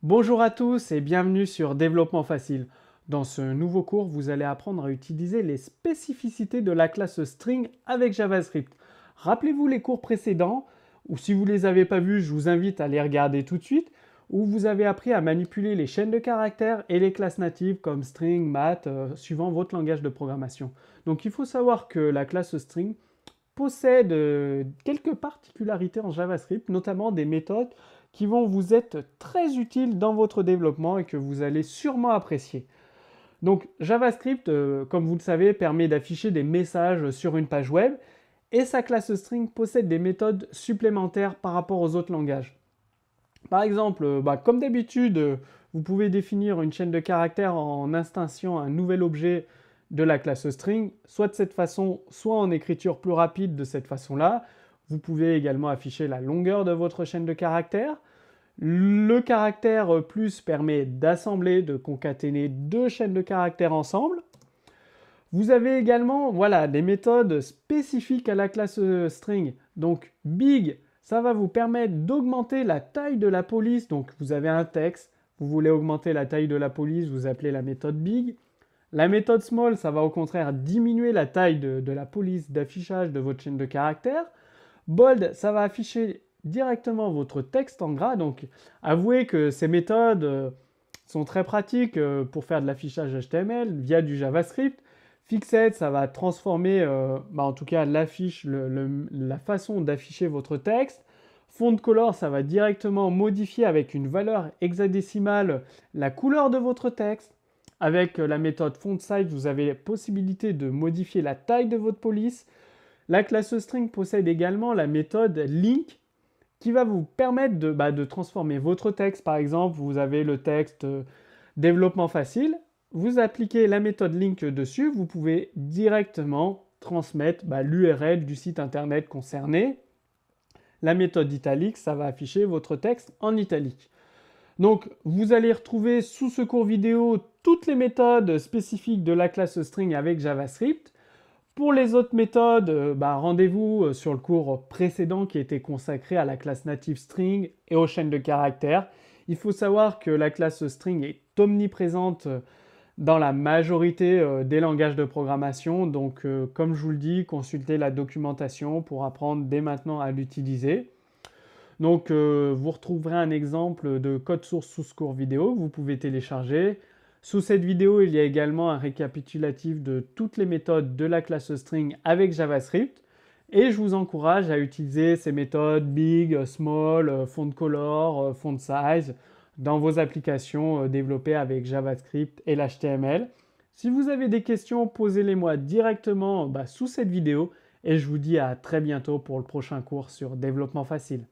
Bonjour à tous et bienvenue sur Développement facile. Dans ce nouveau cours, vous allez apprendre à utiliser les spécificités de la classe string avec JavaScript. Rappelez-vous les cours précédents, ou si vous ne les avez pas vus, je vous invite à les regarder tout de suite, où vous avez appris à manipuler les chaînes de caractères et les classes natives comme string, math, suivant votre langage de programmation. Donc il faut savoir que la classe string possède quelques particularités en JavaScript, notamment des méthodes qui vont vous être très utiles dans votre développement et que vous allez sûrement apprécier. Donc JavaScript, comme vous le savez, permet d'afficher des messages sur une page web et sa classe string possède des méthodes supplémentaires par rapport aux autres langages. Par exemple, comme d'habitude, vous pouvez définir une chaîne de caractères en instanciant un nouvel objet de la classe string, soit de cette façon, soit en écriture plus rapide de cette façon-là. Vous pouvez également afficher la longueur de votre chaîne de caractères. Le caractère plus permet d'assembler, de concaténer deux chaînes de caractères ensemble. Vous avez également des méthodes spécifiques à la classe string. Donc big, ça va vous permettre d'augmenter la taille de la police. Donc vous avez un texte, vous voulez augmenter la taille de la police, vous appelez la méthode big. La méthode small, ça va au contraire diminuer la taille de la police d'affichage de votre chaîne de caractères. Bold, ça va afficher directement votre texte en gras. Donc avouez que ces méthodes sont très pratiques pour faire de l'affichage HTML via du JavaScript. Fixed, ça va transformer en tout cas l'affiche, la façon d'afficher votre texte. Font color, ça va directement modifier avec une valeur hexadécimale la couleur de votre texte. Avec la méthode font size, vous avez la possibilité de modifier la taille de votre police. La classe string possède également la méthode link qui va vous permettre de transformer votre texte. Par exemple, vous avez le texte développement facile. Vous appliquez la méthode link dessus, vous pouvez directement transmettre l'URL du site internet concerné. La méthode italique, ça va afficher votre texte en italique. Donc, vous allez retrouver sous ce cours vidéo toutes les méthodes spécifiques de la classe string avec JavaScript. Pour les autres méthodes, rendez-vous sur le cours précédent qui était consacré à la classe native string et aux chaînes de caractères. Il faut savoir que la classe string est omniprésente dans la majorité des langages de programmation. Donc, comme je vous le dis, consultez la documentation pour apprendre dès maintenant à l'utiliser. Donc, vous retrouverez un exemple de code source sous ce cours vidéo que vous pouvez télécharger. Sous cette vidéo, il y a également un récapitulatif de toutes les méthodes de la classe string avec JavaScript. Et je vous encourage à utiliser ces méthodes big, small, font color, font size dans vos applications développées avec JavaScript et l'HTML. Si vous avez des questions, posez-les-moi directement sous cette vidéo et je vous dis à très bientôt pour le prochain cours sur développement facile.